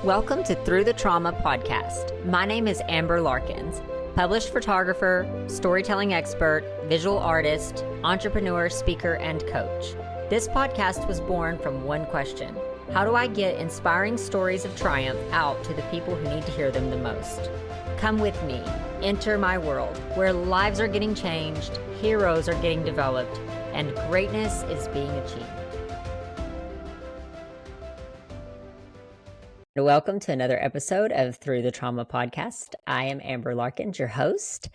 Welcome to Through the Trauma podcast. My name is Amber Larkins, published photographer, storytelling expert, visual artist, entrepreneur, speaker, and coach. This podcast was born from one question: how do I get inspiring stories of triumph out to the people who need to hear them the most? Come with me, enter my world, where lives are getting changed, heroes are getting developed, and greatness is being achieved. Welcome to another episode of Through the Trauma podcast. I am Amber Larkins, your host,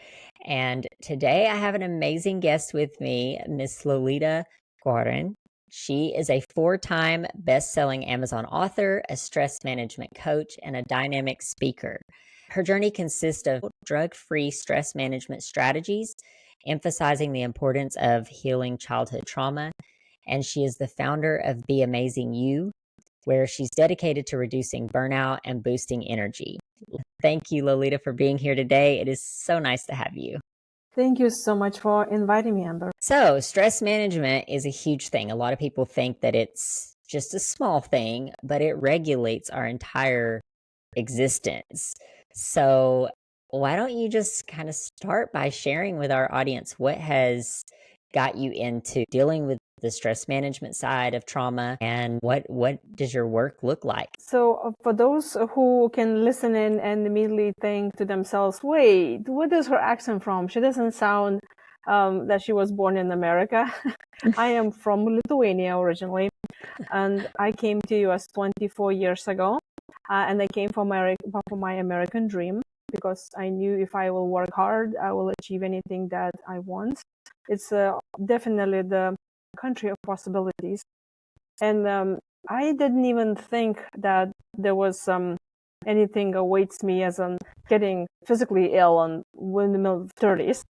and today I have an amazing guest with me, Miss Lolita Guarin. She is a 4-time best-selling Amazon author, a stress management coach, and a dynamic speaker. Her journey consists of drug-free stress management strategies, emphasizing the importance of healing childhood trauma, and she is the founder of Be Amazing You, where she's dedicated to reducing burnout and boosting energy. Thank you, Lolita, for being here today. It is so nice to have you. Thank you so much for inviting me, Amber. So, stress management is a huge thing. A lot of people think that it's just a small thing, but it regulates our entire existence. So, why don't you just kind of start by sharing with our audience what has got you into dealing with the stress management side of trauma, and what does your work look like? So for those who can listen in and immediately think to themselves, wait, what is her accent from? She doesn't sound that she was born in America. I am from Lithuania originally, and I came to US 24 years ago, and I came for my American dream, because I knew if I will work hard, I will achieve anything that I want. It's definitely the country of possibilities. And I didn't even think that there was anything awaits me as I'm getting physically ill in the middle of 30s.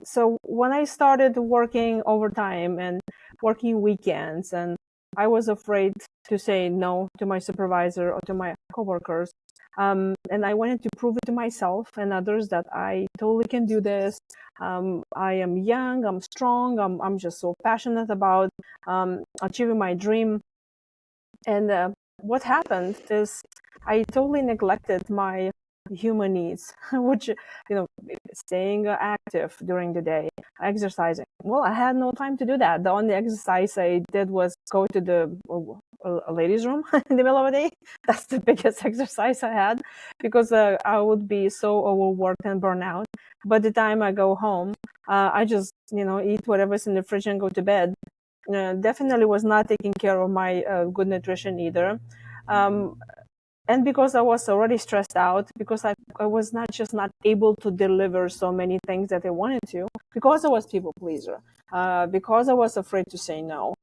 So when I started working overtime and working weekends, and I was afraid to say no to my supervisor or to my coworkers. And I wanted to prove it to myself and others that I totally can do this. I am young, I'm strong, I'm just so passionate about achieving my dream. And what happened is I totally neglected my human needs, which, staying active during the day, exercising. Well, I had no time to do that. The only exercise I did was go to the ladies' room in the middle of the day. That's the biggest exercise I had, because I would be so overworked and burnt out. By the time I go home, I just, eat whatever's in the fridge and go to bed. Definitely was not taking care of my good nutrition either. And because I was already stressed out, because I was not able to deliver so many things that I wanted to, because I was people pleaser, because I was afraid to say no.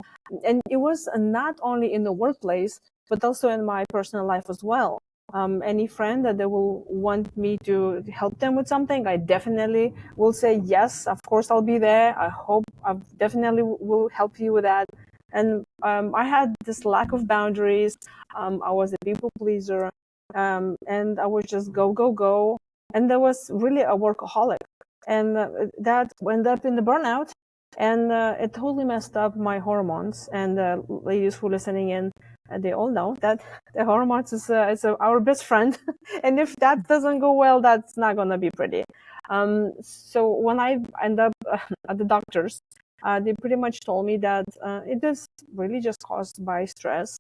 And it was not only in the workplace, but also in my personal life as well. Any friend that they will want me to help them with something, I definitely will say, yes, of course I'll be there. I definitely will help you with that. And I had this lack of boundaries. I was a people pleaser, and I was just go. And there was really a workaholic. And that ended up in the burnout. And it totally messed up my hormones. And ladies who are listening in, they all know that the hormones is our best friend. And if that doesn't go well, that's not going to be pretty. So when I end up at the doctor's, they pretty much told me that it is really just caused by stress.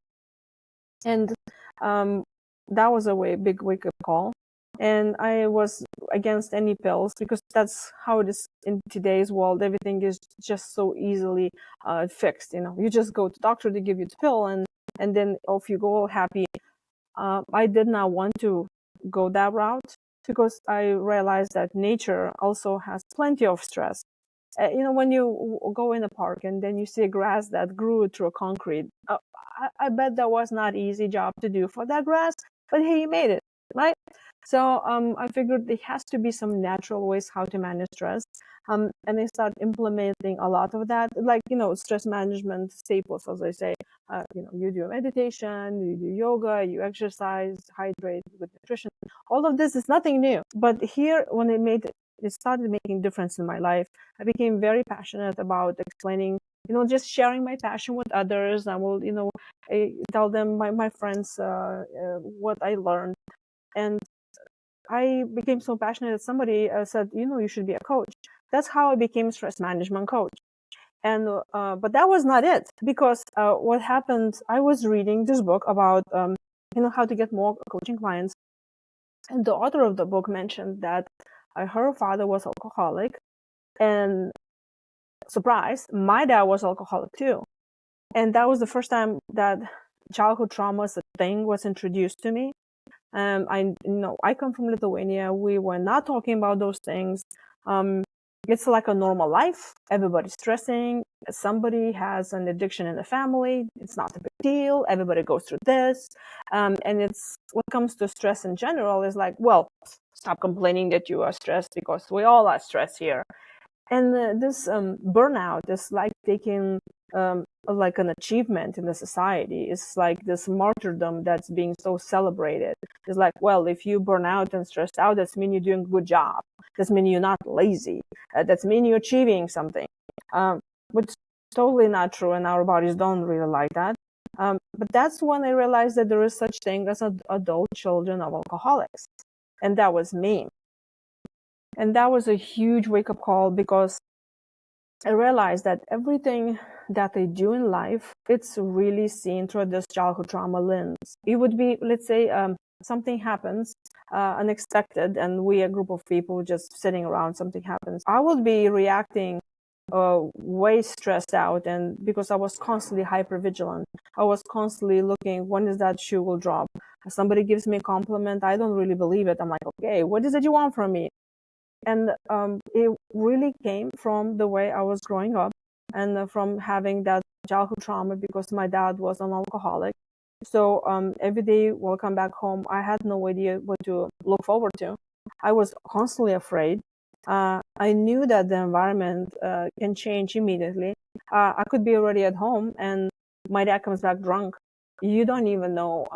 And that was a big wake-up call. And I was against any pills, because that's how it is in today's world. Everything is just so easily fixed. You just go to the doctor, they give you the pill, and then off you go all happy. I did not want to go that route, because I realized that nature also has plenty of stress. When you go in a park and then you see a grass that grew through concrete, I bet that was not an easy job to do for that grass, but hey, you made it, right? So I figured there has to be some natural ways how to manage stress. And I started implementing a lot of that, like, stress management staples, as I say. You do meditation, you do yoga, you exercise, hydrate with nutrition. All of this is nothing new. But here, when it started making difference in my life, I became very passionate about explaining just sharing my passion with others. I will, tell them, my friends, what I learned. And I became so passionate that somebody said, you should be a coach. That's how I became stress management coach. And but that was not it, because what happened, I was reading this book about how to get more coaching clients, and the author of the book mentioned that her father was alcoholic, and surprise, my dad was alcoholic too. And that was the first time that childhood trauma as a thing was introduced to me. I come from Lithuania. We were not talking about those things. It's like a normal life. Everybody's stressing. Somebody has an addiction in the family. It's not a big deal. Everybody goes through this. And it's what comes to stress in general is like, well, stop complaining that you are stressed, because we all are stressed here. And this burnout is like taking like an achievement in the society. It's like this martyrdom that's being so celebrated. It's like, well, if you burn out and stressed out, that's mean you're doing a good job. That's mean you're not lazy. That's mean you're achieving something. Which is totally not true, and our bodies don't really like that. But that's when I realized that there is such thing as adult children of alcoholics. And that was me. And that was a huge wake-up call, because I realized that everything that I do in life, it's really seen through this childhood trauma lens. It would be, let's say, something happens, unexpected, and we, a group of people just sitting around, something happens. I would be reacting way stressed out, and because I was constantly hypervigilant. I was constantly looking, when is that shoe will drop? Somebody gives me a compliment, I don't really believe it. I'm like, okay, what is it you want from me? And it really came from the way I was growing up, and from having that childhood trauma, because my dad was an alcoholic. So every day when I come back home, I had no idea what to look forward to. I was constantly afraid. I knew that the environment can change immediately. I could be already at home, and my dad comes back drunk. You don't even know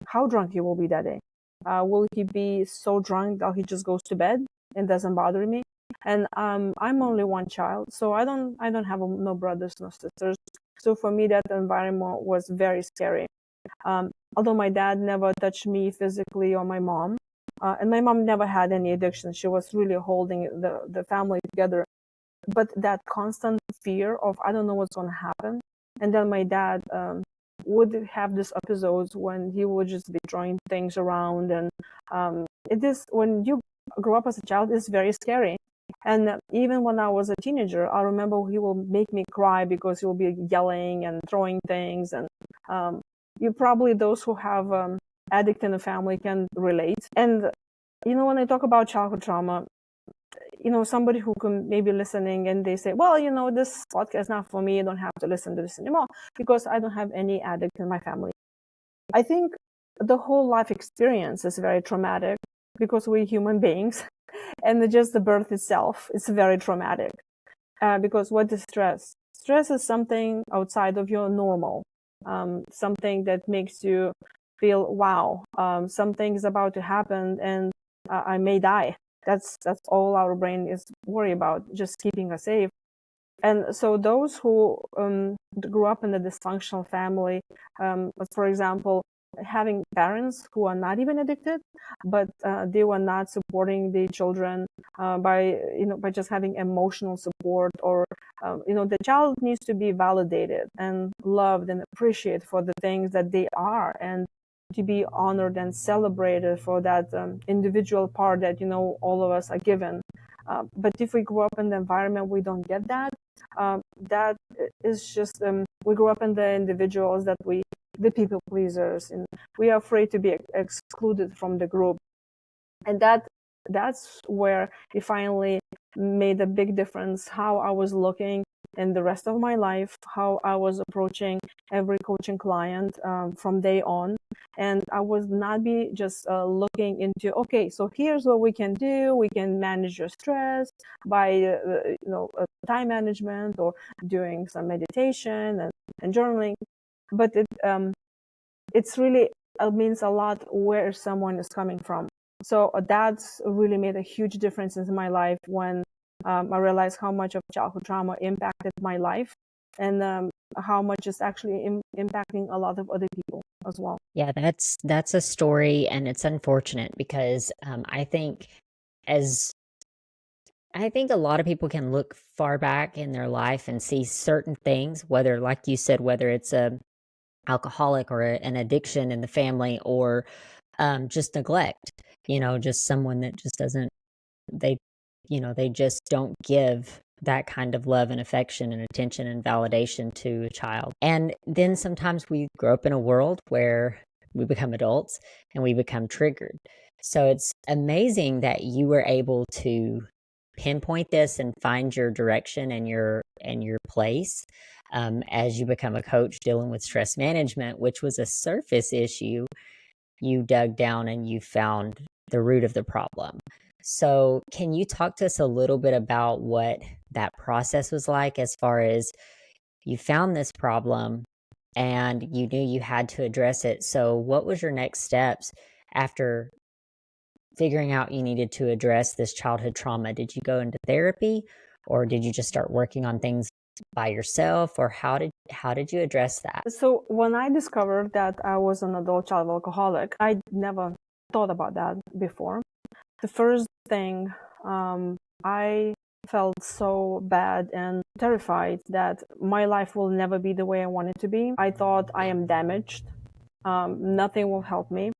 how drunk he will be that day. Will he be so drunk that he just goes to bed and doesn't bother me? And I'm only one child, so I don't have no brothers, no sisters. So for me, that environment was very scary. Although my dad never touched me physically, or my mom, and my mom never had any addiction. She was really holding the family together. But that constant fear of, I don't know what's going to happen. And then my dad would have these episodes when he would just be throwing things around. And it is, when you grow up as a child, it's very scary. And even when I was a teenager, I remember he will make me cry, because he will be yelling and throwing things. And you probably, those who have addict in the family, can relate. And when I talk about childhood trauma, somebody who can maybe listening and they say, well, this podcast is not for me. I don't have to listen to this anymore, because I don't have any addict in my family. I think the whole life experience is very traumatic, because we're human beings, and just the birth itself is very traumatic. Because what is stress? Stress is something outside of your normal, something that makes you feel, wow, something is about to happen, and I may die. That's all our brain is worried about, just keeping us safe. And so those who grew up in a dysfunctional family, for example, having parents who are not even addicted, but they were not supporting the children by just having emotional support, or the child needs to be validated and loved and appreciated for the things that they are, and to be honored and celebrated for that individual part that all of us are given. But if we grow up in the environment we don't get that, that is just we grow up in the individuals that the people pleasers, and we are afraid to be excluded from the group. And that's where it finally made a big difference, how I was looking in the rest of my life, how I was approaching every coaching client from day on. And I was not be just looking into, okay, so here's what we can do. We can manage your stress by time management, or doing some meditation and journaling. But it's really, it means a lot where someone is coming from. So that's really made a huge difference in my life when I realized how much of childhood trauma impacted my life. and how much it's actually impacting a lot of other people as well. Yeah, that's a story, and it's unfortunate because as I think a lot of people can look far back in their life and see certain things, whether, like you said, whether it's a alcoholic or an addiction in the family, or just neglect. Just someone that just doesn't they they just don't give that kind of love and affection and attention and validation to a child. And then sometimes we grow up in a world where we become adults and we become triggered. So it's amazing that you were able to pinpoint this and find your direction and your place, as you become a coach dealing with stress management, which was a surface issue. You dug down and you found the root of the problem. So, can you talk to us a little bit about what that process was like, as far as you found this problem and you knew you had to address it? So, what was your next steps after figuring out you needed to address this childhood trauma? Did you go into therapy, or did you just start working on things by yourself, or how did you address that? So when I discovered that I was an adult child alcoholic, I never thought about that before. The first thing, I felt so bad and terrified that my life will never be the way I want it to be. I thought I am damaged. Nothing will help me.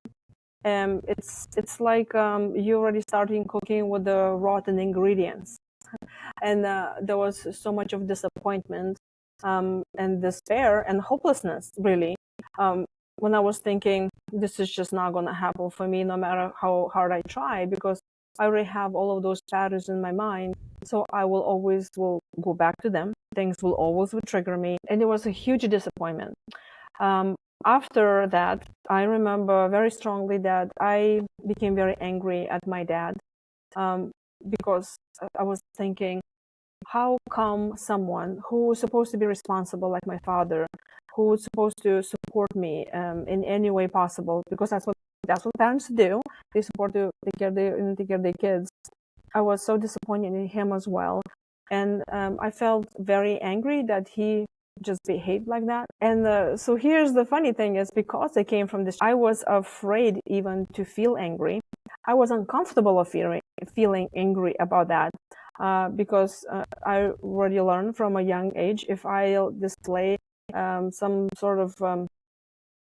It's like you already starting cooking with the rotten ingredients, and there was so much of disappointment, and despair and hopelessness, really. When I was thinking, this is just not going to happen for me, no matter how hard I try, because I already have all of those patterns in my mind. So I will always will go back to them. Things will always will trigger me. And it was a huge disappointment. After that, I remember very strongly that I became very angry at my dad, because I was thinking, how come someone who is supposed to be responsible, like my father, who is supposed to support me in any way possible, because that's what parents do. They support to take care of their kids. I was so disappointed in him as well, and I felt very angry that he just behaved like that. And so here's the funny thing: is because I came from this, I was afraid even to feel angry. I was uncomfortable of feeling angry about that, because I already learned from a young age, if I display some sort of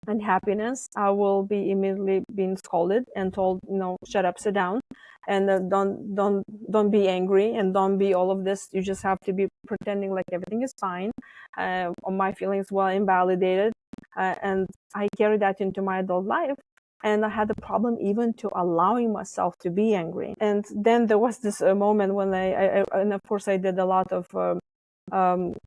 unhappiness, I will be immediately being scolded and told, shut up, sit down, and don't be angry, and don't be all of this. You just have to be pretending like everything is fine. My feelings were invalidated, and I carried that into my adult life. And I had a problem even to allowing myself to be angry. And then there was this moment when and of course I did a lot of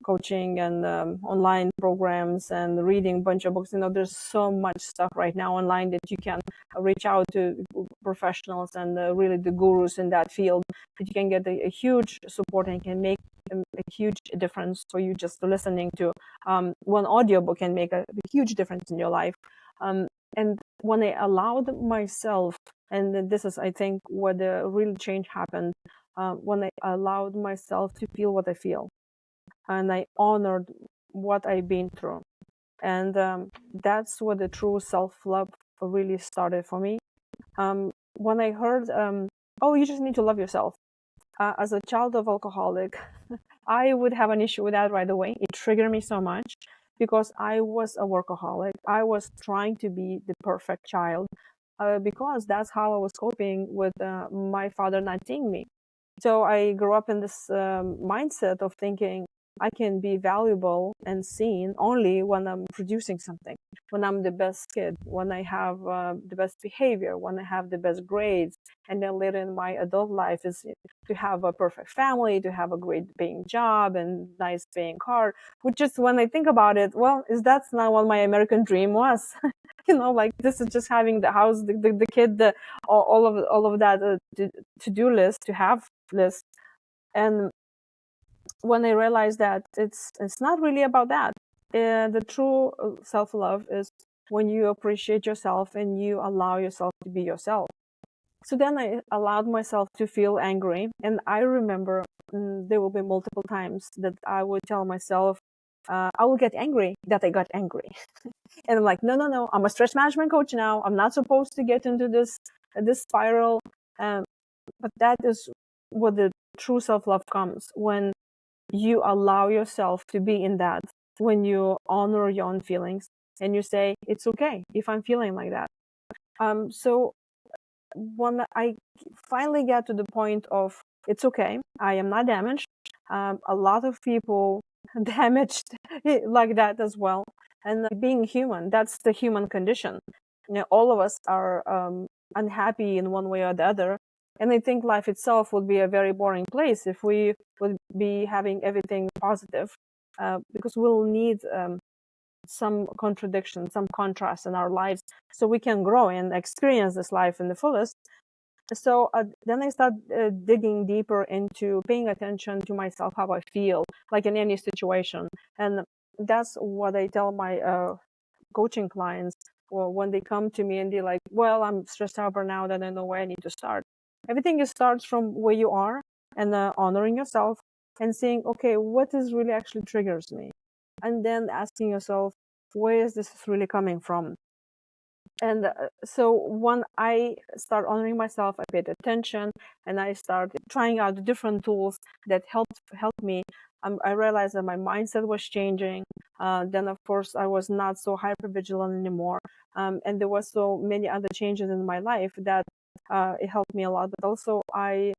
coaching and online programs and reading a bunch of books. There's so much stuff right now online that you can reach out to professionals and really the gurus in that field, that you can get a huge support and can make a huge difference for you. Just listening to one audiobook can make a huge difference in your life. And when I allowed myself, and this is, I think, where the real change happened, when I allowed myself to feel what I feel, and I honored what I've been through. And that's where the true self-love really started for me. When I heard, oh, you just need to love yourself. As a child of alcoholic, I would have an issue with that right away. It triggered me so much because I was a workaholic. I was trying to be the perfect child, because that's how I was coping with my father not seeing me. So I grew up in this mindset of thinking I can be valuable and seen only when I'm producing something, when I'm the best kid, when I have the best behavior, when I have the best grades. And then later in my adult life is to have a perfect family, to have a great paying job and nice paying car, which is, when I think about it, well, that's not what my American dream was. Like, this is just having the house, the kid, all of that to-do list, to have list. And when I realized that it's not really about that. The true self-love is when you appreciate yourself and you allow yourself to be yourself. So then I allowed myself to feel angry. And I remember there will be multiple times that I would tell myself, I will get angry that I got angry. And I'm like, no, I'm a stress management coach now. I'm not supposed to get into this spiral. But that is what the true self-love comes, when you allow yourself to be in that, when you honor your own feelings and you say, it's okay if I'm feeling like that. So when I finally get to the point of, it's okay, I am not damaged. A lot of people damaged like that as well. And being human, that's the human condition. All of us are unhappy in one way or the other. And I think life itself would be a very boring place if we would be having everything positive, because we'll need some contradiction, some contrast in our lives, so we can grow and experience this life in the fullest. So then I start digging deeper into paying attention to myself, how I feel, like in any situation. And that's what I tell my coaching clients, well, when they come to me and they're like, well, I'm stressed out right now, then I know where I need to start. Everything starts from where you are, and honoring yourself and saying, okay, what is really actually triggers me? And then asking yourself, where is this really coming from? And so when I start honoring myself, I paid attention and I started trying out different tools that helped me. I realized that my mindset was changing. Then, of course, I was not so hyper vigilant anymore. And there was so many other changes in my life that it helped me a lot. But also, I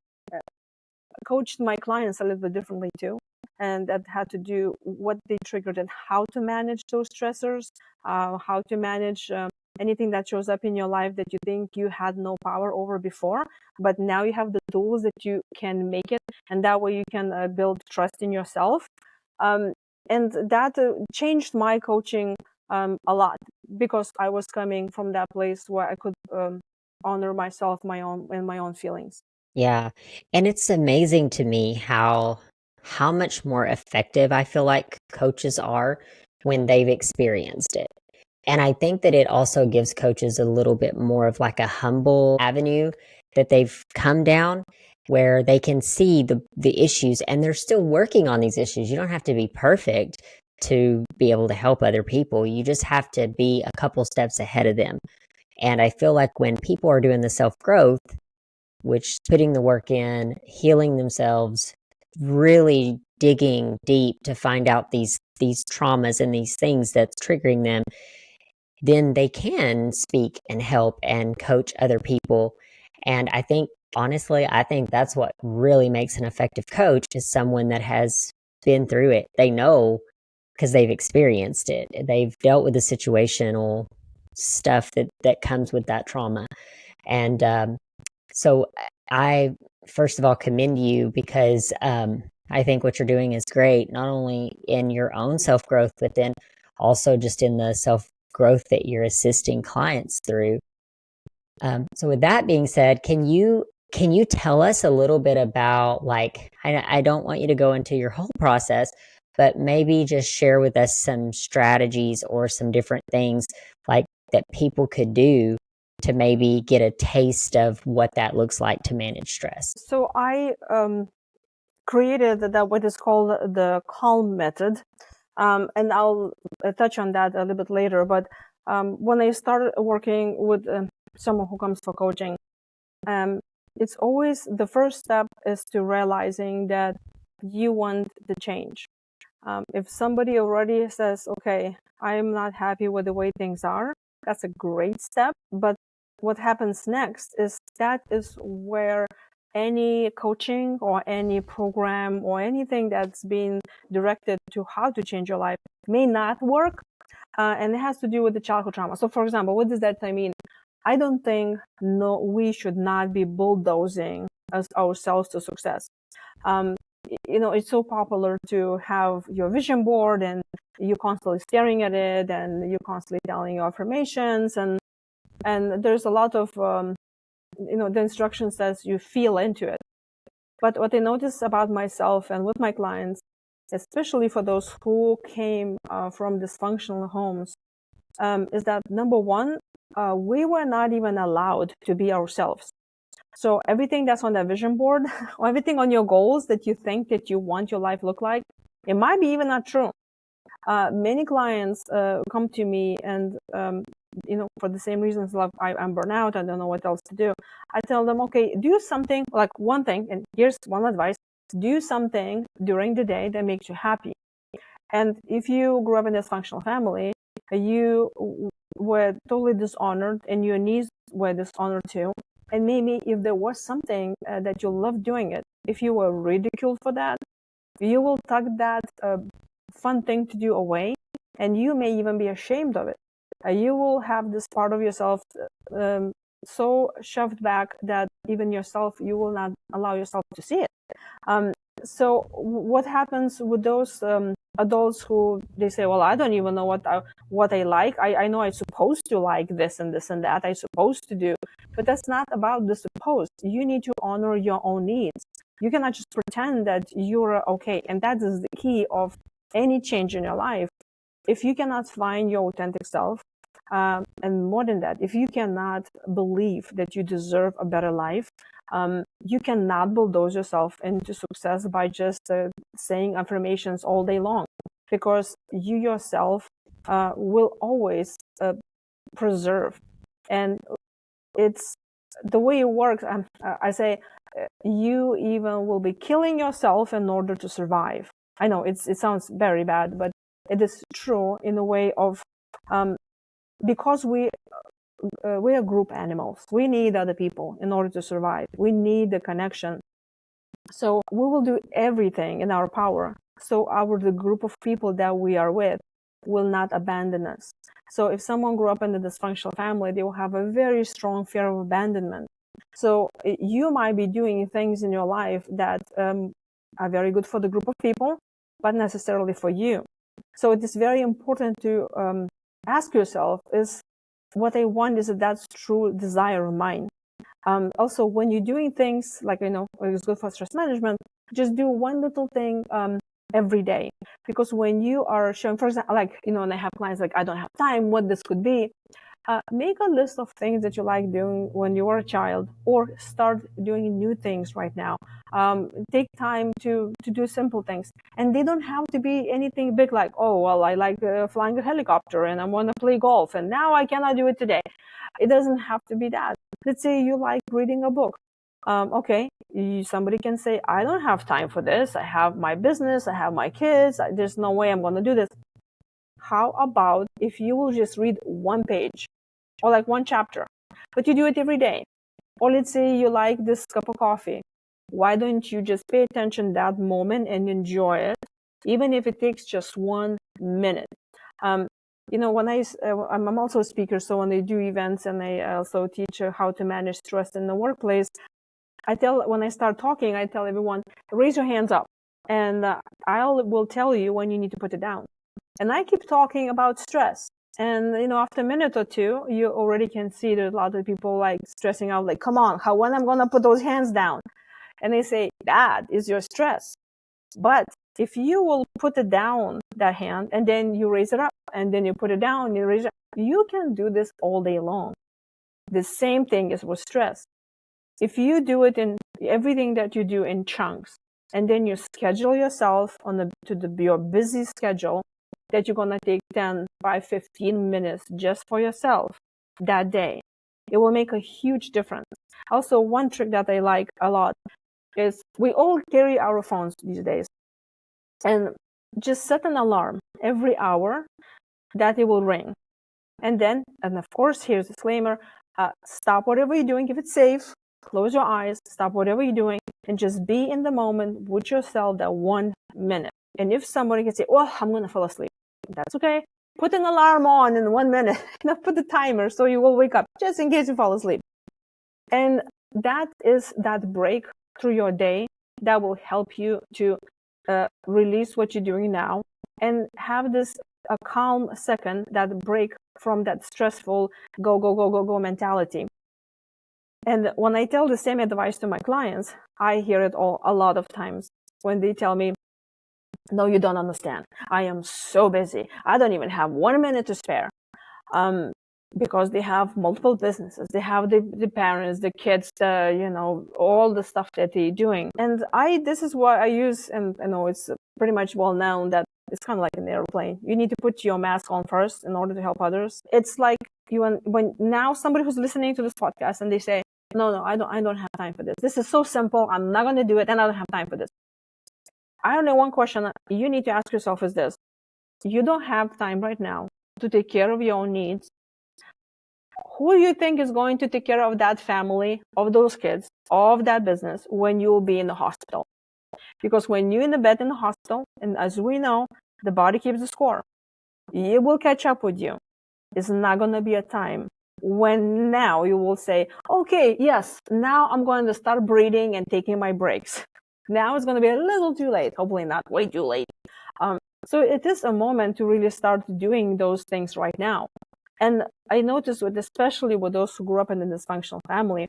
coached my clients a little bit differently too. And that had to do what they triggered and how to manage those stressors, how to manage anything that shows up in your life that you think you had no power over before, but now you have the tools that you can make it, and that way you can build trust in yourself. And that changed my coaching a lot, because I was coming from that place where I could honor myself, my own feelings. Yeah. And it's amazing to me how much more effective I feel like coaches are when they've experienced it. And I think that it also gives coaches a little bit more of like a humble avenue that they've come down, where they can see the issues and they're still working on these issues. You don't have to be perfect to be able to help other people. You just have to be a couple steps ahead of them. And I feel like when people are doing the self-growth, which putting the work in, healing themselves, really digging deep to find out these traumas and these things that's triggering them, then they can speak and help and coach other people. And I think, honestly, I think that's what really makes an effective coach, is someone that has been through it. They know, because they've experienced it. They've dealt with the situational stuff that comes with that trauma. And so I, first of all, commend you, because I think what you're doing is great, not only in your own self growth, but then also just in the self growth that you're assisting clients through. So with that being said, can you tell us a little bit about, like, I don't want you to go into your whole process, but maybe just share with us some strategies or some different things like that people could do to maybe get a taste of what that looks like to manage stress. So I created what is called the CALM method, and I'll touch on that a little bit later. But when I started working with someone who comes for coaching, it's always the first step is to realizing that you want the change. If somebody already says, okay, I'm not happy with the way things are, that's a great step. But what happens next is that is where any coaching or any program or anything that's been directed to how to change your life may not work. And it has to do with the childhood trauma. So, for example, what does that mean? I don't think we should not be bulldozing ourselves to success. It's so popular to have your vision board and you're constantly staring at it and you're constantly telling your affirmations, and there's a lot of the instruction says you feel into it. But what I notice about myself and with my clients, especially for those who came from dysfunctional homes, is that number one, we were not even allowed to be ourselves. So everything that's on that vision board, or everything on your goals that you think that you want your life look like, it might be even not true. Many clients come to me and, for the same reasons, like I'm burnout, I don't know what else to do. I tell them, okay, do something, like one thing, and here's one advice: do something during the day that makes you happy. And if you grew up in a dysfunctional family, you were totally dishonored, and your needs were dishonored too. And maybe if there was something that you loved doing it, if you were ridiculed for that, you will tuck that fun thing to do away, and you may even be ashamed of it. You will have this part of yourself so shoved back that even yourself, you will not allow yourself to see it. So what happens with those adults who they say, well, I don't even know what I like. I know I'm supposed to like this and this and that. I'm supposed to do, but that's not about the supposed. You need to honor your own needs. You cannot just pretend that you're okay. And that is the key of any change in your life. If you cannot find your authentic self, and more than that, if you cannot believe that you deserve a better life, you cannot bulldoze yourself into success by just saying affirmations all day long, because you yourself will always preserve. And it's the way it works. I say you even will be killing yourself in order to survive. I know it sounds very bad, but it is true in a way of because we are group animals. We need other people in order to survive. We need the connection. So we will do everything in our power so the group of people that we are with will not abandon us. So if someone grew up in a dysfunctional family, they will have a very strong fear of abandonment. So you might be doing things in your life that are very good for the group of people, but necessarily for you. So it is very important to ask yourself, is what I want, is that's true desire of mine? Also, when you're doing things like, it's good for stress management, just do one little thing every day. Because when you are showing, for example, like, and I have clients like, I don't have time, what this could be. Make a list of things that you like doing when you were a child, or start doing new things right now. Take time to do simple things, and they don't have to be anything big like, oh, well, I like flying a helicopter and I want to play golf and now I cannot do it today. It doesn't have to be that. Let's say you like reading a book. Okay, somebody can say, I don't have time for this. I have my business, I have my kids, there's no way I'm going to do this. How about if you will just read one page, or like one chapter, but you do it every day? Or let's say you like this cup of coffee. Why don't you just pay attention that moment and enjoy it, even if it takes just 1 minute? When I'm also a speaker, so when I do events and I also teach how to manage stress in the workplace, when I start talking, I tell everyone, raise your hands up, and I will tell you when you need to put it down. And I keep talking about stress. And, after a minute or two, you already can see that a lot of people like stressing out, like, come on, when I'm going to put those hands down? And they say, that is your stress. But if you will put it down, that hand, and then you raise it up, and then you put it down, you raise it up, you can do this all day long. The same thing is with stress. If you do it in everything that you do in chunks, and then you schedule yourself your busy schedule, that you're going to take 10 by 15 minutes just for yourself that day, it will make a huge difference. Also, one trick that I like a lot is we all carry our phones these days, and just set an alarm every hour that it will ring. And of course, here's a disclaimer, stop whatever you're doing if it's safe, close your eyes, stop whatever you're doing, and just be in the moment with yourself that 1 minute. And if somebody can say, well, I'm going to fall asleep, that's okay. Put an alarm on in 1 minute. Put the timer so you will wake up just in case you fall asleep. And that is that break through your day that will help you to release what you're doing now and have a calm second, that break from that stressful go mentality. And when I tell the same advice to my clients, I hear it a lot of times when they tell me, no, you don't understand. I am so busy. I don't even have 1 minute to spare. Because they have multiple businesses. They have the parents, the kids, all the stuff that they're doing. And this is what I use, and I know it's pretty much well known that it's kind of like an airplane. You need to put your mask on first in order to help others. It's like when now somebody who's listening to this podcast and they say, no, I don't have time for this. This is so simple. I'm not going to do it, and I don't have time for this. I only one question you need to ask yourself is this: you don't have time right now to take care of your own needs. Who do you think is going to take care of that family, of those kids, of that business when you'll be in the hospital? Because when you're in the bed in the hospital, and as we know, the body keeps the score, it will catch up with you. It's not going to be a time when now you will say, okay, yes, now I'm going to start breathing and taking my breaks. Now it's going to be a little too late. Hopefully not way too late. So it is a moment to really start doing those things right now. And I noticed especially with those who grew up in a dysfunctional family,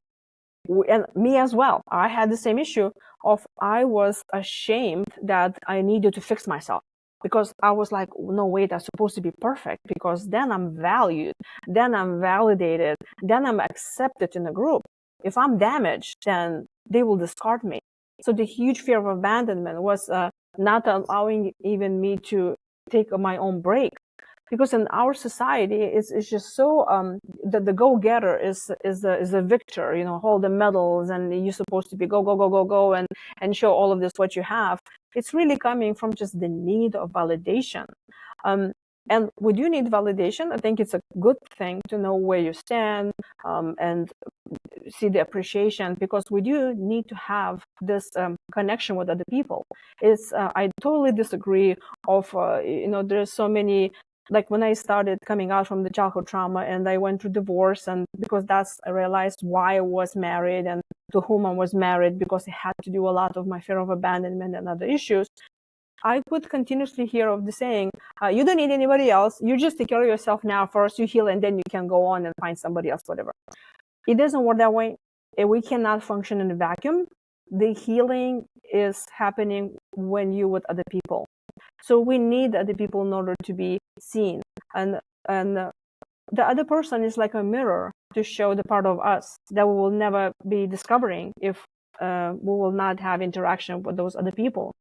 and me as well, I had the same issue of I was ashamed that I needed to fix myself, because I was like, no, wait, I'm supposed to be perfect, because then I'm valued, then I'm validated, then I'm accepted in a group. If I'm damaged, then they will discard me. So the huge fear of abandonment was not allowing even me to take my own break. Because in our society, it's just so the go-getter is a victor, hold the medals, and you're supposed to be go and show all of this what you have. It's really coming from just the need of validation. And we do need validation. I think it's a good thing to know where you stand and see the appreciation, because we do need to have this connection with other people. I totally disagree of there's so many. Like when I started coming out from the childhood trauma and I went through divorce, and because I realized why I was married and to whom I was married, because it had to do a lot of my fear of abandonment and other issues. I would continuously hear of the saying, you don't need anybody else. You just take care of yourself now first, you heal, and then you can go on and find somebody else, whatever. It doesn't work that way. We cannot function in a vacuum. The healing is happening when you're with other people. So we need other people in order to be seen. And the other person is like a mirror to show the part of us that we will never be discovering if we will not have interaction with those other people.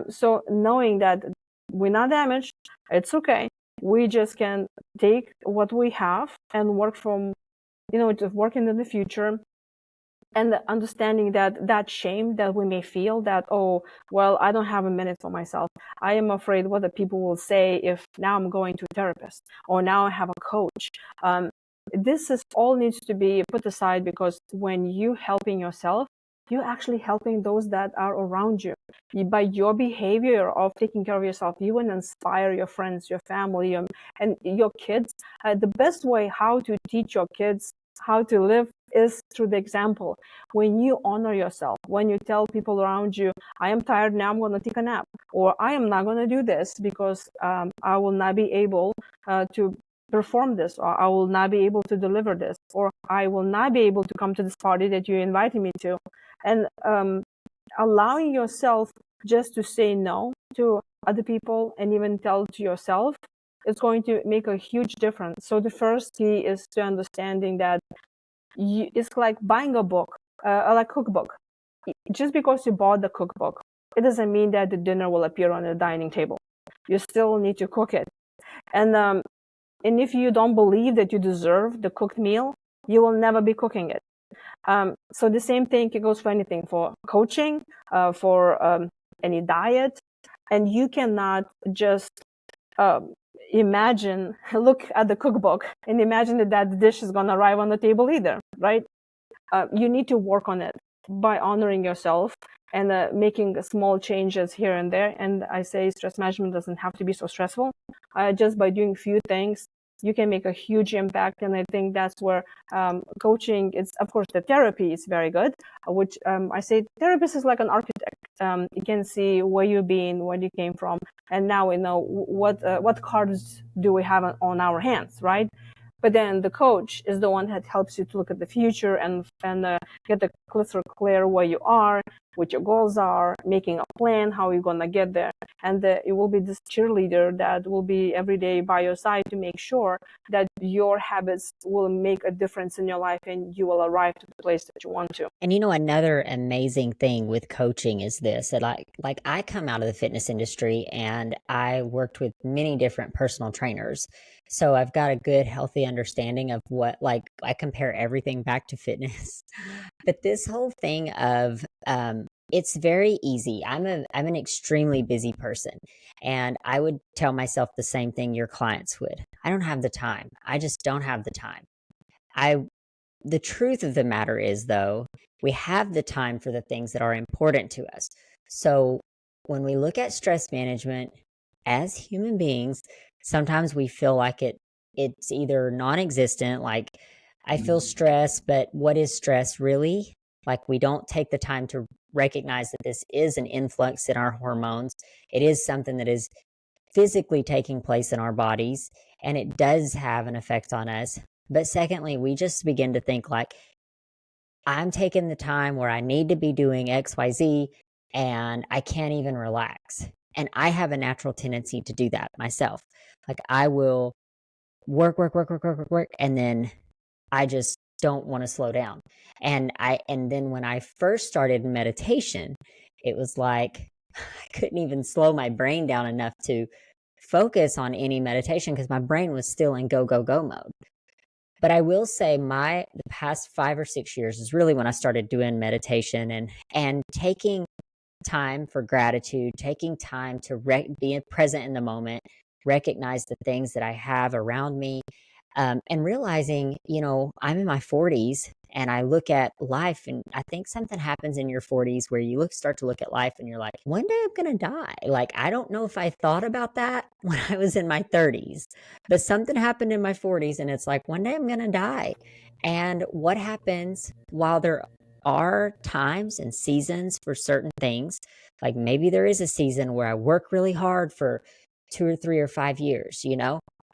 So knowing that we're not damaged, it's okay. We just can take what we have and work from, just working in the future. And the understanding that shame that we may feel, that, oh, well, I don't have a minute for myself. I am afraid what the people will say if now I'm going to a therapist or now I have a coach. This is all needs to be put aside, because when you helping yourself, you're actually helping those that are around you. By your behavior of taking care of yourself, you will inspire your friends, your family, and your kids. The best way how to teach your kids how to live is through the example. When you honor yourself, when you tell people around you, I am tired now, I'm going to take a nap, or I am not going to do this because I will not be able to perform this, or I will not be able to deliver this, or I will not be able to come to this party that you invited me to. And allowing yourself just to say no to other people and even tell to yourself, it's going to make a huge difference. So the first key is to understanding that it's like buying a book, like cookbook. Just because you bought the cookbook, it doesn't mean that the dinner will appear on the dining table. You still need to cook it. And if you don't believe that you deserve the cooked meal, you will never be cooking it. So the same thing goes for anything, for coaching, for any diet. And you cannot just look at the cookbook and imagine that the dish is going to arrive on the table either, right? You need to work on it by honoring yourself and making small changes here and there. And I say stress management doesn't have to be so stressful. Just by doing few things, you can make a huge impact. And I think that's where coaching is. Of course, the therapy is very good, which I say therapist is like an architect. You can see where you've been, where you came from, and now we know what cards do we have on our hands, right? But then the coach is the one that helps you to look at the future and get the crystal clear where you are, what your goals are, making a plan, how you're going to get there. and it will be this cheerleader that will be every day by your side to make sure that your habits will make a difference in your life and you will arrive to the place that you want to. And another amazing thing with coaching is this, that like I come out of the fitness industry and I worked with many different personal trainers. So I've got a good, healthy understanding of what, like, I compare everything back to fitness. But this whole thing of, it's very easy. I'm an extremely busy person, and I would tell myself the same thing your clients would. I don't have the time. I just don't have the time. The truth of the matter is, though, we have the time for the things that are important to us. So when we look at stress management as human beings, sometimes we feel like it's either non-existent, like I feel stress, but what is stress really? Like, we don't take the time to recognize that this is an influx in our hormones. It is something that is physically taking place in our bodies, and it does have an effect on us. But secondly, we just begin to think like, I'm taking the time where I need to be doing XYZ and I can't even relax. And I have a natural tendency to do that myself. Like, I will work, work, work, work, work, work, work, and then I just don't want to slow down. And then when I first started meditation, it was like I couldn't even slow my brain down enough to focus on any meditation because my brain was still in go, go, go mode. But I will say the past 5 or 6 years is really when I started doing meditation and taking time for gratitude, taking time to be present in the moment, recognize the things that I have around me, and realizing, I'm in my 40s and I look at life, and I think something happens in your 40s where you start to look at life and you're like, one day I'm going to die. Like, I don't know if I thought about that when I was in my 30s, but something happened in my 40s and it's like, one day I'm going to die. And what happens while there are times and seasons for certain things, like maybe there is a season where I work really hard for 2 or 3 or 5 years,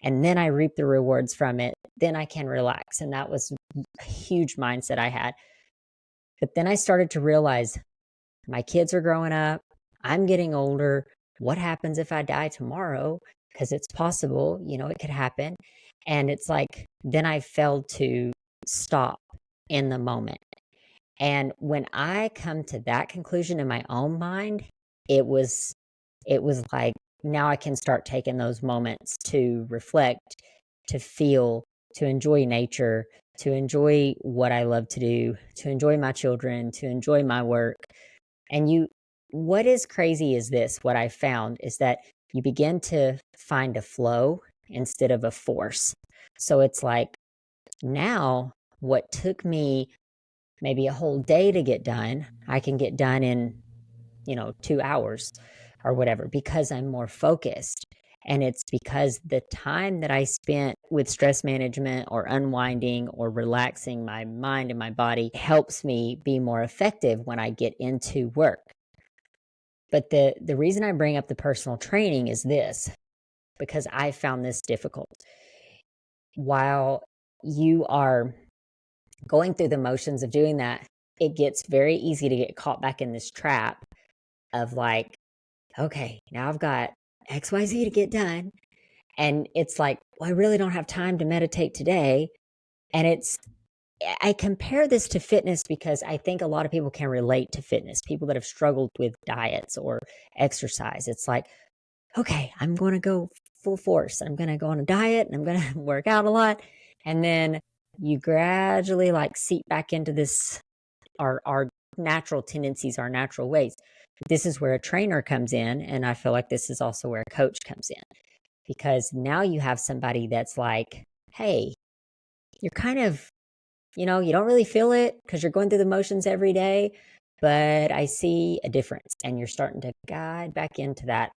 and then I reap the rewards from it. Then I can relax. And that was a huge mindset I had. But then I started to realize my kids are growing up. I'm getting older. What happens if I die tomorrow? Because it's possible, it could happen. And it's like, then I failed to stop in the moment. And when I come to that conclusion in my own mind, it was like, now I can start taking those moments to reflect, to feel, to enjoy nature, to enjoy what I love to do, to enjoy my children, to enjoy my work. And what is crazy is this, what I found is that you begin to find a flow instead of a force. So it's like, now what took me maybe a whole day to get done, I can get done in 2 hours or whatever, because I'm more focused. And it's because the time that I spent with stress management or unwinding or relaxing my mind and my body helps me be more effective when I get into work. But the reason I bring up the personal training is this, because I found this difficult. While you are going through the motions of doing that, it gets very easy to get caught back in this trap of like, okay, now I've got XYZ to get done. And it's like, well, I really don't have time to meditate today. And I compare this to fitness because I think a lot of people can relate to fitness, people that have struggled with diets or exercise. It's like, okay, I'm going to go full force. I'm going to go on a diet and I'm going to work out a lot. And then you gradually like seep back into this, our natural tendencies, our natural ways. This is where a trainer comes in. And I feel like this is also where a coach comes in, because now you have somebody that's like, hey, you're kind of, you don't really feel it because you're going through the motions every day, but I see a difference. And you're starting to guide back into that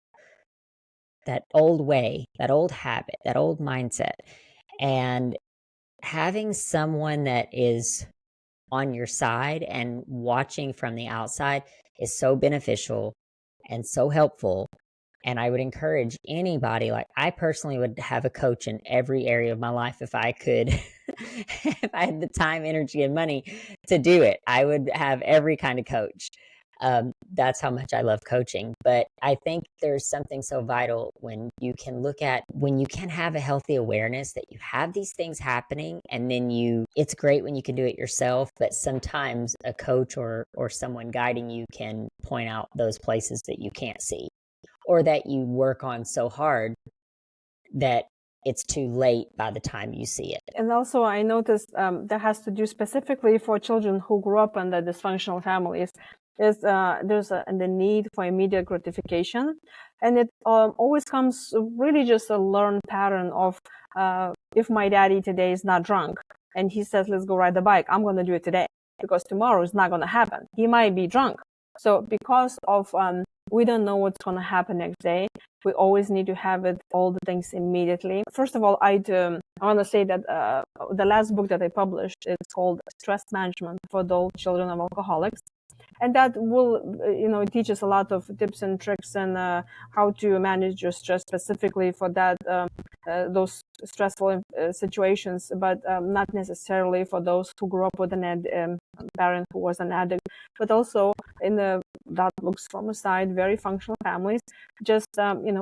old way, that old habit, that old mindset. And having someone that is on your side and watching from the outside is so beneficial and so helpful. And I would encourage anybody, like I personally would have a coach in every area of my life if I could, if I had the time, energy, and money to do it. I would have every kind of coach. That's how much I love coaching. But I think there's something so vital when you can have a healthy awareness that you have these things happening, and then it's great when you can do it yourself, but sometimes a coach or someone guiding you can point out those places that you can't see or that you work on so hard that it's too late by the time you see it. And also I noticed that has to do specifically for children who grew up in the dysfunctional families is there's the need for immediate gratification. And it always comes really just a learned pattern of if my daddy today is not drunk and he says, let's go ride the bike, I'm going to do it today because tomorrow is not going to happen. He might be drunk. So because of we don't know what's going to happen next day, we always need to have all the things immediately. First of all, I want to say that the last book that I published, it's called Stress Management for Adult Children of Alcoholics. And that will, it teaches a lot of tips and tricks and how to manage your stress specifically for that, those stressful situations, but not necessarily for those who grew up with a parent who was an addict, but also that looks from a side, very functional families, just,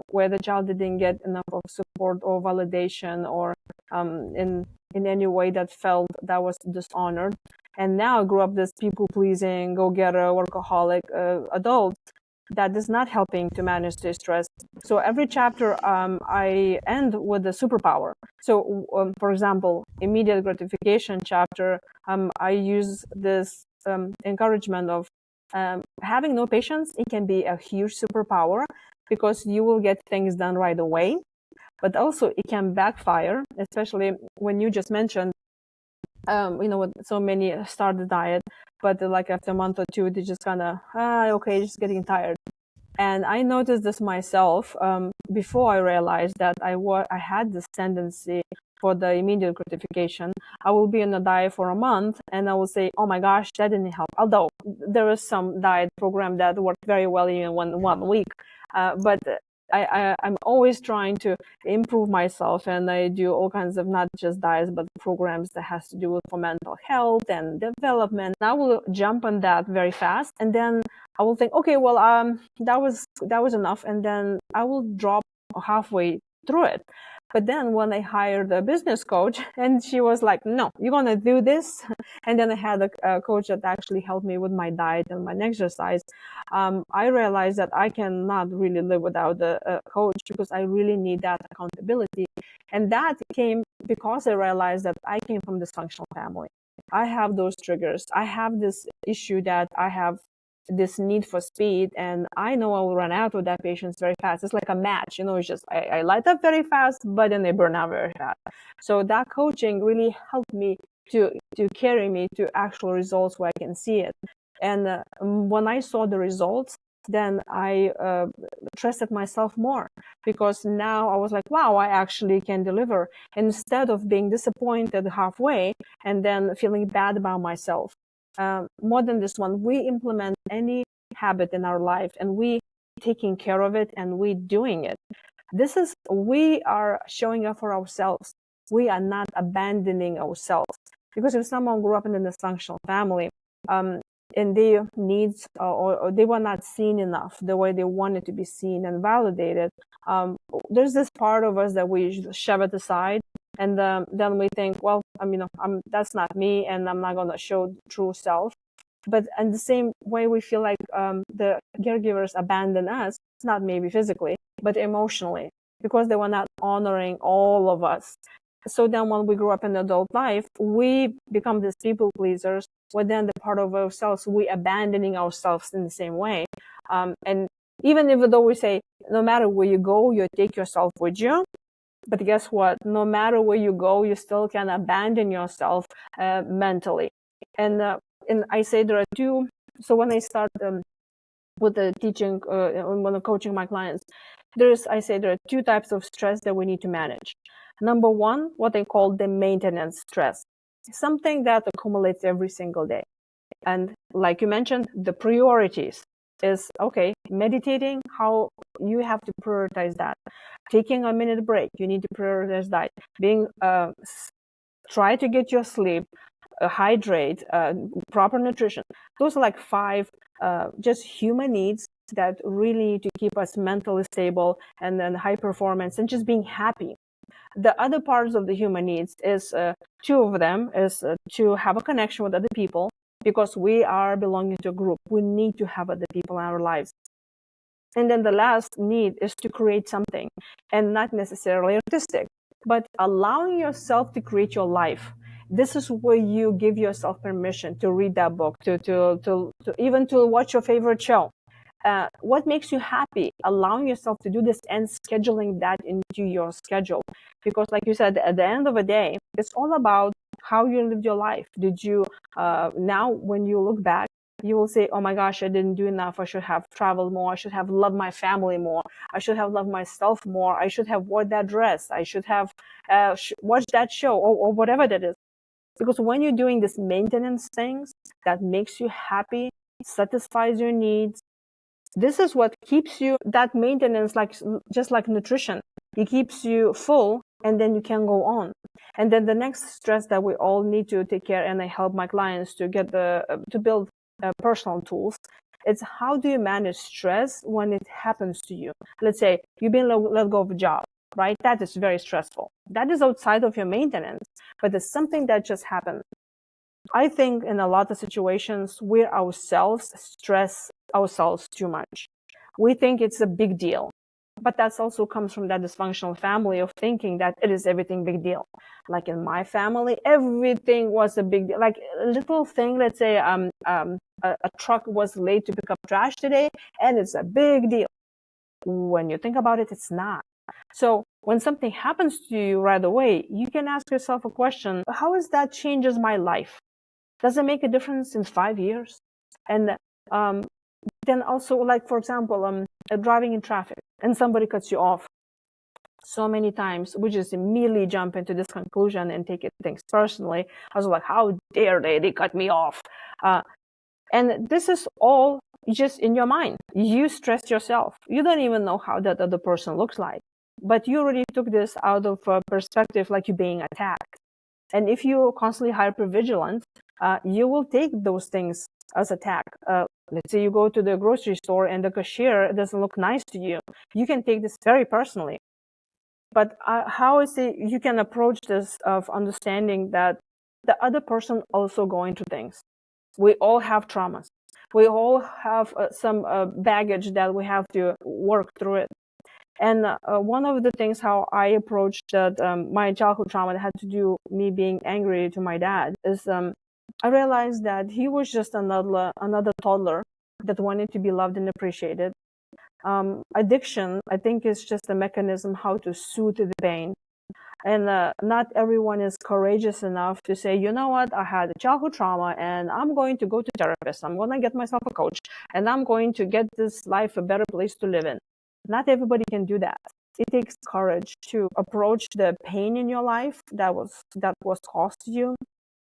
where the child didn't get enough of support or validation or in any way that felt that was dishonored. And now grew up this people-pleasing, go-getter, workaholic adult that is not helping to manage their stress. So every chapter I end with a superpower. So, for example, immediate gratification chapter, I use this encouragement of having no patience. It can be a huge superpower because you will get things done right away. But also it can backfire, especially when you just mentioned with so many start the diet, but like after a month or two, they just kind of, okay, just getting tired. And I noticed this myself before I realized that I had this tendency for the immediate gratification. I will be on a diet for a month and I will say, oh my gosh, that didn't help. Although there is some diet program that worked very well in one week. But I'm always trying to improve myself, and I do all kinds of not just diets, but programs that has to do with for mental health and development. I will jump on that very fast, and then I will think, okay, well, that was enough, and then I will drop halfway through it. But then when I hired a business coach, and she was like, no, you're going to do this. And then I had a coach that actually helped me with my diet and my exercise. I realized that I cannot really live without a coach because I really need that accountability. And that came because I realized that I came from a dysfunctional family. I have those triggers. I have this issue that I have this need for speed, and I know I will run out of that patience very fast. It's like a match, it's just I light up very fast, but then they burn out very fast. So that coaching really helped me to carry me to actual results where I can see it. And when I saw the results, then I trusted myself more, because now I was like, wow, I actually can deliver, instead of being disappointed halfway and then feeling bad about myself. More than this one, we implement any habit in our life and we taking care of it and we doing it. We are showing up for ourselves. We are not abandoning ourselves. Because if someone grew up in a dysfunctional family, and their needs or they were not seen enough the way they wanted to be seen and validated, there's this part of us that we shove it aside. And then we think, well, that's not me, and I'm not going to show true self. But in the same way, we feel like the caregivers abandon us, not maybe physically, but emotionally, because they were not honoring all of us. So then when we grow up in adult life, we become these people pleasers, where then the part of ourselves, we abandoning ourselves in the same way. And even though we say, no matter where you go, you take yourself with you. But guess what? No matter where you go, you still can abandon yourself mentally. And I say there are two. So when I start with the teaching, when I'm coaching my clients, I say there are two types of stress that we need to manage. Number one, what I call the maintenance stress, something that accumulates every single day. And like you mentioned, the priorities is, okay, meditating, how you have to prioritize that. Taking a minute break, you need to prioritize that. Try to get your sleep. hydrate, proper nutrition. Those are like 5 just human needs that really need to keep us mentally stable, and then high performance and just being happy. The other parts of the human needs is 2 of them is to have a connection with other people, because we are belonging to a group. We need to have other people in our lives. And then the last need is to create something, and not necessarily artistic, but allowing yourself to create your life. This is where you give yourself permission to read that book, to even to watch your favorite show. What makes you happy, allowing yourself to do this and scheduling that into your schedule. Because like you said, at the end of the day, it's all about how you lived your life. Did you, now when you look back, you will say, oh my gosh, I didn't do enough. I should have traveled more. I should have loved my family more. I should have loved myself more. I should have worn that dress. I should have watched that show, or whatever that is. Because when you're doing this maintenance things that makes you happy, satisfies your needs, this is what keeps you, that maintenance, like just like nutrition, it keeps you full, and then you can go on. And then the next stress that we all need to take care, and I help my clients to get to build personal tools. It's how do you manage stress when it happens to you? Let's say you've been let go of a job, right? That is very stressful. That is outside of your maintenance, but it's something that just happened. I think in a lot of situations, we ourselves stress ourselves too much. We think it's a big deal, but that also comes from that dysfunctional family of thinking that it is everything big deal. Like in my family, everything was a big deal. Like a little thing, let's say a truck was late to pick up trash today, and it's a big deal. When you think about it, it's not. So when something happens to you right away, you can ask yourself a question: how is that changes my life? Does it make a difference in 5 years? And then also, like, for example, driving in traffic and somebody cuts you off. So many times we just immediately jump into this conclusion and take things personally. I was like, how dare they cut me off? And this is all just in your mind. You stress yourself. You don't even know how that other person looks like. But you already took this out of perspective, like you're being attacked. And if you're constantly hypervigilant, you will take those things as attack. Let's say you go to the grocery store and the cashier doesn't look nice to you. You can take this very personally. But how I say you can approach this of understanding that the other person also going through things. We all have traumas. We all have some baggage that we have to work through it. And one of the things how I approached that my childhood trauma that had to do me being angry to my dad is I realized that he was just another toddler that wanted to be loved and appreciated. Addiction, I think, is just a mechanism how to soothe the pain. And not everyone is courageous enough to say, you know what, I had a childhood trauma and I'm going to go to therapist. I'm going to get myself a coach and I'm going to get this life a better place to live in. Not everybody can do that. It takes courage to approach the pain in your life that was caused to you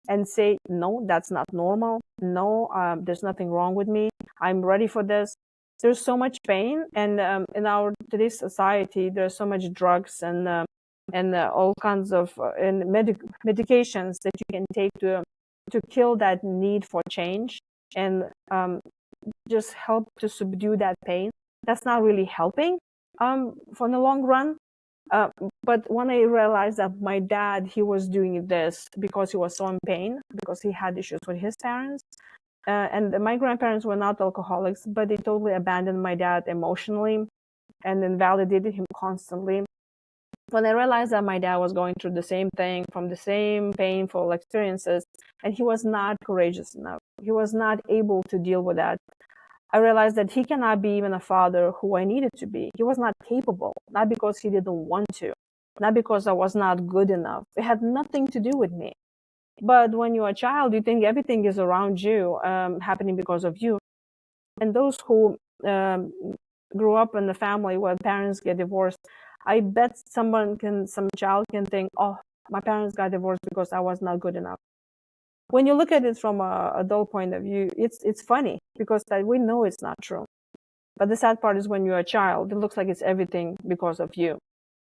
and say, no, that's not normal. No, there's nothing wrong with me. I'm ready for this. There's so much pain, and in our today's society, there's so much drugs and all kinds of medications that you can take to kill that need for change and just help to subdue that pain. That's not really helping for the long run. But when I realized that my dad, he was doing this because he was so in pain, because he had issues with his parents. And my grandparents were not alcoholics, but they totally abandoned my dad emotionally and invalidated him constantly. When I realized that my dad was going through the same thing from the same painful experiences, and he was not courageous enough, he was not able to deal with that, I realized that he cannot be even a father who I needed to be. He was not capable, not because he didn't want to, not because I was not good enough. It had nothing to do with me. But when you're a child, you think everything is around you, happening because of you. And those who grew up in a family where parents get divorced, I bet some child can think, oh, my parents got divorced because I was not good enough. When you look at it from an adult point of view, it's funny because we know it's not true. But the sad part is when you're a child, it looks like it's everything because of you.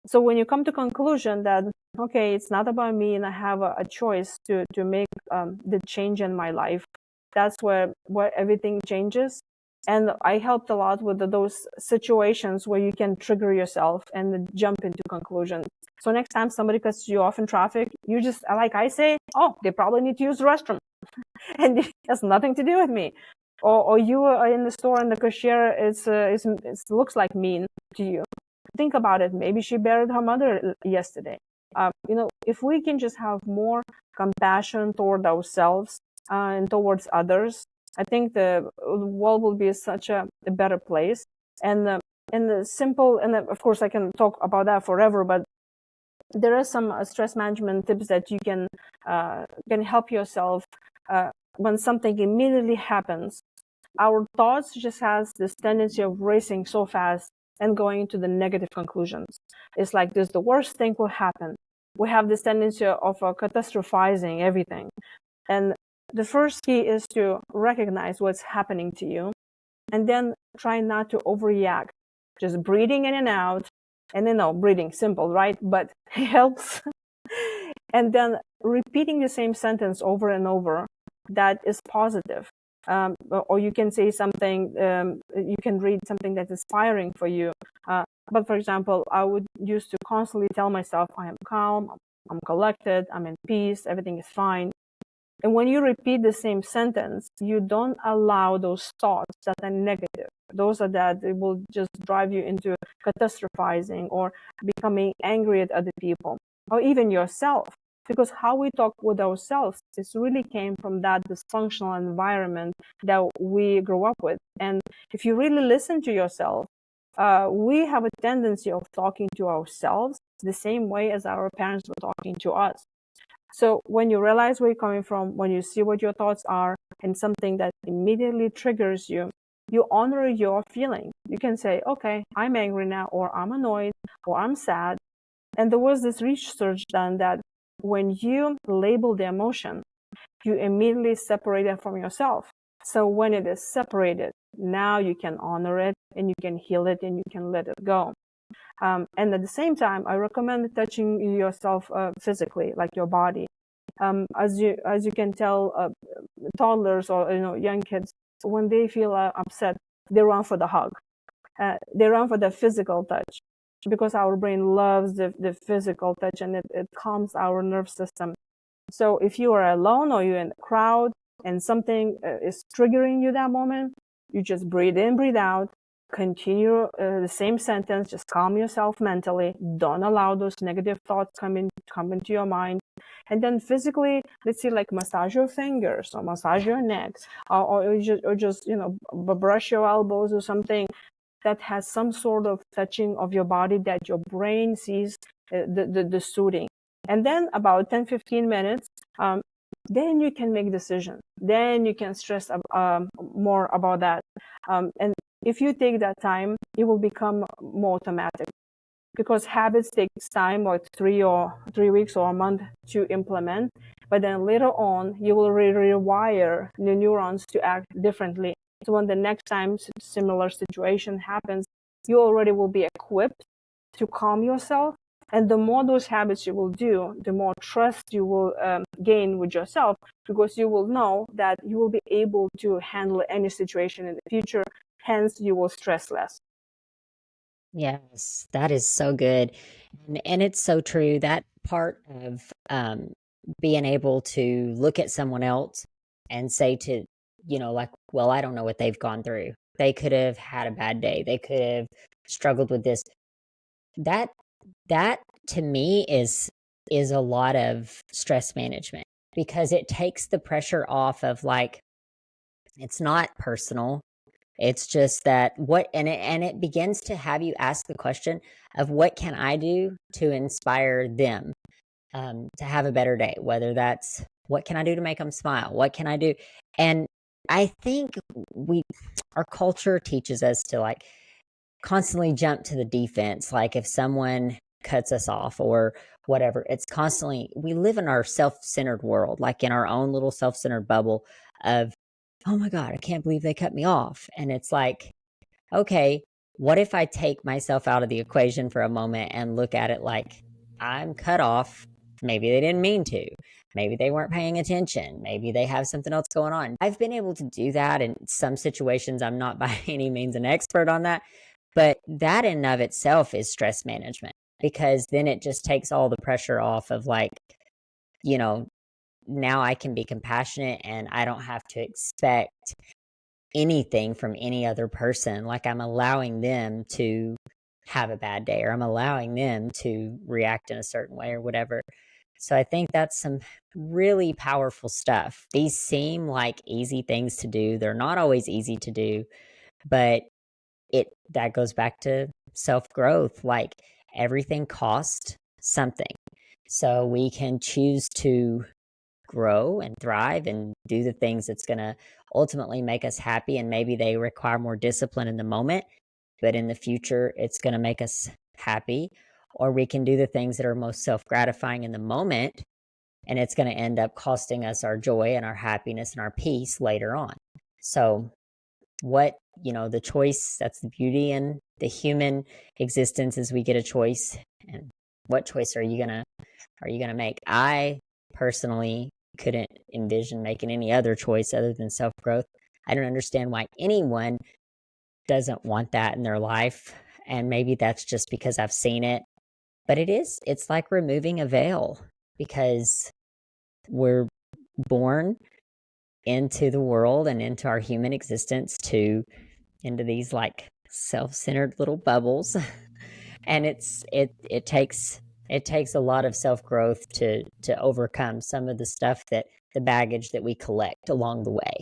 So when you come to conclusion that, okay, it's not about me and I have a choice to make the change in my life, that's where everything changes. And I helped a lot with those situations where you can trigger yourself and jump into conclusions. So next time somebody cuts you off in traffic, you just, like I say, oh, they probably need to use the restroom. And it has nothing to do with me. Or you are in the store and the cashier looks like mean to you. Think about it. Maybe she buried her mother yesterday. If we can just have more compassion toward ourselves and towards others, I think the world will be such a better place. And the simple, and of course I can talk about that forever, but there are some stress management tips that you can help yourself when something immediately happens. Our thoughts just has this tendency of racing so fast and going to the negative conclusions. It's like this, the worst thing will happen. We have this tendency of catastrophizing everything. And the first key is to recognize what's happening to you and then try not to overreact. Just breathing in and out. And breathing, simple, right? But it helps. And then repeating the same sentence over and over that is positive. Or you can say something, you can read something that's inspiring for you. But for example, I would used to constantly tell myself, I am calm, I'm collected, I'm in peace, everything is fine. And when you repeat the same sentence, you don't allow those thoughts that are negative. Those are that it will just drive you into catastrophizing or becoming angry at other people or even yourself. Because how we talk with ourselves is really came from that dysfunctional environment that we grew up with. And if you really listen to yourself, we have a tendency of talking to ourselves the same way as our parents were talking to us. So when you realize where you're coming from, when you see what your thoughts are and something that immediately triggers you, you honor your feeling. You can say, okay, I'm angry now, or I'm annoyed, or I'm sad. And there was this research done that when you label the emotion, you immediately separate it from yourself. So when it is separated, now you can honor it and you can heal it and you can let it go. And at the same time, I recommend touching yourself physically, like your body. As you can tell, toddlers or young kids, when they feel upset, they run for the hug. They run for the physical touch because our brain loves the physical touch and it calms our nerve system. So if you are alone or you're in a crowd and something is triggering you that moment, you just breathe in, breathe out, continue the same sentence, just calm yourself mentally. Don't allow those negative thoughts come into your mind. And then physically, let's see, like massage your fingers or massage your neck or just brush your elbows or something that has some sort of touching of your body that your brain sees the soothing. And then about 10-15 minutes, then you can make decisions. Then you can stress more about that. And if you take that time, it will become more automatic because habits takes time, like 3 weeks or a month to implement. But then later on, you will rewire the neurons to act differently. So when the next time similar situation happens, you already will be equipped to calm yourself. And the more those habits you will do, the more trust you will gain with yourself, because you will know that you will be able to handle any situation in the future. Hence, you will stress less. Yes, that is so good. And it's so true. That part of being able to look at someone else and say to, like, well, I don't know what they've gone through. They could have had a bad day. They could have struggled with this. That to me is a lot of stress management because it takes the pressure off of, like, it's not personal. It's just that and it begins to have you ask the question of what can I do to inspire them to have a better day, whether that's what can I do to make them smile? What can I do? And I think our culture teaches us to, like, constantly jump to the defense. Like if someone cuts us off or whatever, it's constantly, we live in our self-centered world, like in our own little self-centered bubble of, oh my God, I can't believe they cut me off. And it's like, okay, what if I take myself out of the equation for a moment and look at it like I'm cut off? Maybe they didn't mean to. Maybe they weren't paying attention. Maybe they have something else going on. I've been able to do that in some situations. I'm not by any means an expert on that, but that in and of itself is stress management, because then it just takes all the pressure off of, like, you know, now I can be compassionate and I don't have to expect anything from any other person. Like, I'm allowing them to have a bad day, or I'm allowing them to react in a certain way or whatever. So I think that's some really powerful stuff. These seem like easy things to do. They're not always easy to do, but that goes back to self-growth. Like, everything costs something. So we can choose to grow and thrive and do the things that's going to ultimately make us happy. And maybe they require more discipline in the moment, but in the future, it's going to make us happy. Or we can do the things that are most self gratifying in the moment, and it's going to end up costing us our joy and our happiness and our peace later on. So, the choice, that's the beauty in the human existence, is we get a choice. And what choice are you going to make? I personally couldn't envision making any other choice other than self-growth. I don't understand why anyone doesn't want that in their life. And maybe that's just because I've seen it. But it's like removing a veil, because we're born into the world and into our human existence into these like self-centered little bubbles. And it takes a lot of self-growth to overcome some of the baggage that we collect along the way.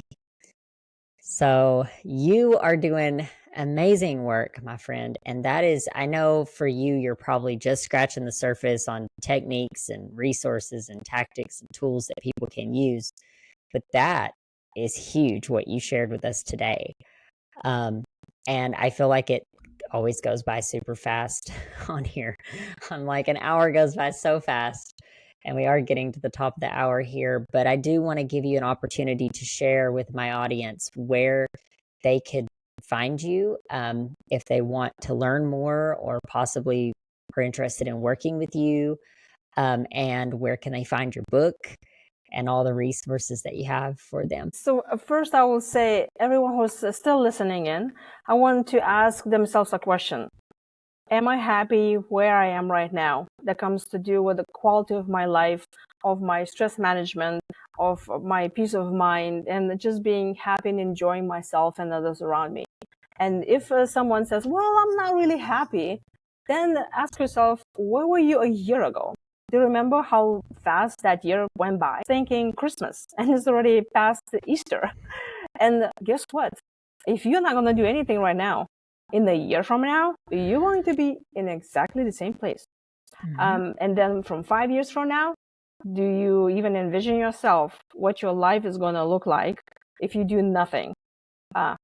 So you are doing amazing work, my friend. And that is, I know for you, you're probably just scratching the surface on techniques and resources and tactics and tools that people can use. But that is huge, what you shared with us today. And I feel like it always goes by super fast on here. I'm like, an hour goes by so fast, and we are getting to the top of the hour here. But I do want to give you an opportunity to share with my audience where they could find you, if they want to learn more or possibly are interested in working with you, and where can they find your book and all the resources that you have for them. So first I will say, everyone who's still listening in, I want to ask themselves a question. Am I happy where I am right now? That comes to do with the quality of my life, of my stress management, of my peace of mind, and just being happy and enjoying myself and others around me. And if someone says, well, I'm not really happy, then ask yourself, where were you a year ago? Do you remember how fast that year went by? Thinking Christmas, and it's already past Easter. And guess what? If you're not going to do anything right now, in a year from now, you're going to be in exactly the same place. Mm-hmm. And then from 5 years from now, do you even envision yourself what your life is going to look like if you do nothing?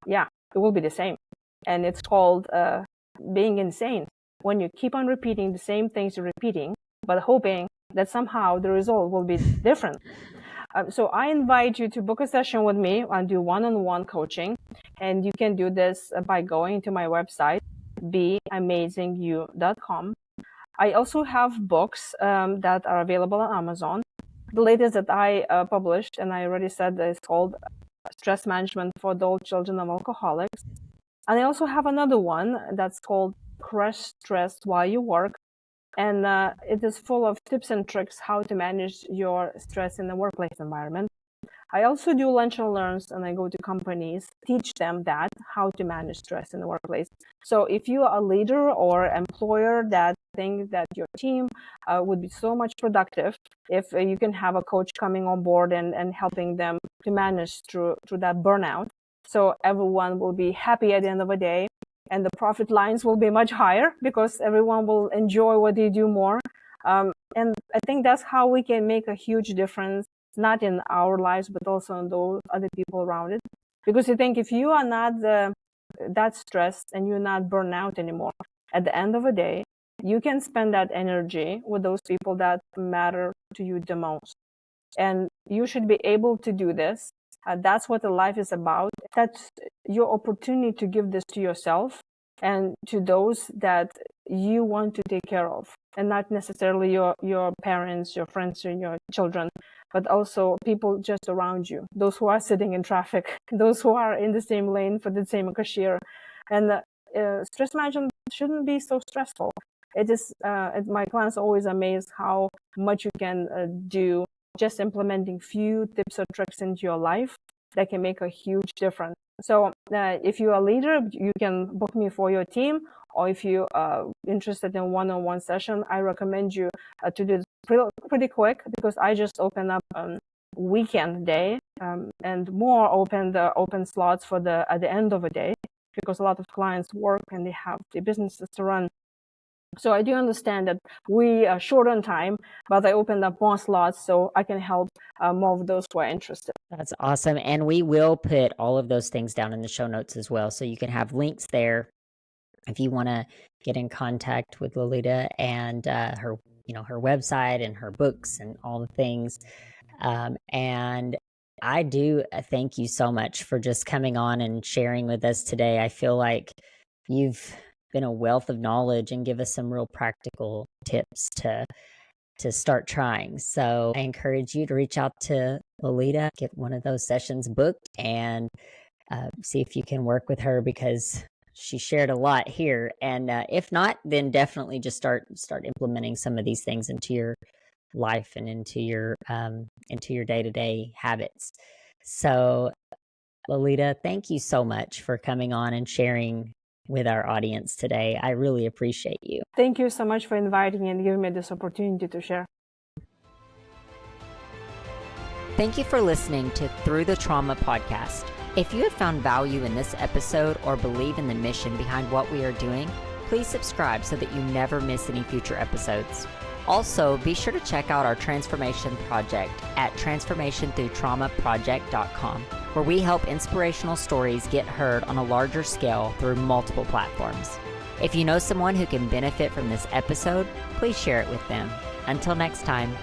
Yeah, it will be the same. And it's called being insane. When you keep on repeating the same things you're repeating, but hoping that somehow the result will be different. So I invite you to book a session with me and do one-on-one coaching. And you can do this by going to my website, beamazingyou.com. I also have books that are available on Amazon. The latest that I published, and I already said, is called Stress Management for Adult Children of Alcoholics. And I also have another one that's called Crush Stress While You Work. And it is full of tips and tricks how to manage your stress in the workplace environment. I also do lunch and learns, and I go to companies, teach them how to manage stress in the workplace. So if you are a leader or employer that think that your team would be so much productive if you can have a coach coming on board and helping them to manage through that burnout, so everyone will be happy at the end of the day, and the profit lines will be much higher because everyone will enjoy what they do more. And I think that's how we can make a huge difference, not in our lives, but also in those other people around it. Because you think if you are not that stressed and you're not burned out anymore, at the end of the day, you can spend that energy with those people that matter to you the most. And you should be able to do this. That's what the life is about. That's your opportunity to give this to yourself and to those that you want to take care of, and not necessarily your parents, your friends, or your children, but also people just around you, those who are sitting in traffic, those who are in the same lane for the same cashier. And stress management shouldn't be so stressful. It is, my clients always amazed how much you can do just implementing few tips or tricks into your life that can make a huge difference. So if you're a leader, you can book me for your team, or if you are interested in one-on-one session, I recommend you to do it pretty quick, because I just open up weekend day and more open slots for at the end of the day, because a lot of clients work and they have their businesses to run. So I do understand that we are short on time, but I opened up more slots so I can help more of those who are interested. That's awesome. And we will put all of those things down in the show notes as well. So you can have links there if you want to get in contact with Lolita and her, her website and her books and all the things. And I do thank you so much for just coming on and sharing with us today. I feel like you've been a wealth of knowledge and give us some real practical tips to start trying. So I encourage you to reach out to Lolita, get one of those sessions booked, and see if you can work with her, because she shared a lot here. And if not, then definitely just start implementing some of these things into your life and into your day-to-day habits. So Lolita, thank you so much for coming on and sharing with our audience today. I really appreciate you. Thank you so much for inviting me and giving me this opportunity to share. Thank you for listening to Through the Trauma podcast. If you have found value in this episode or believe in the mission behind what we are doing, please subscribe so that you never miss any future episodes. Also, be sure to check out our transformation project at transformationthroughtraumaproject.com, where we help inspirational stories get heard on a larger scale through multiple platforms. If you know someone who can benefit from this episode, please share it with them. Until next time.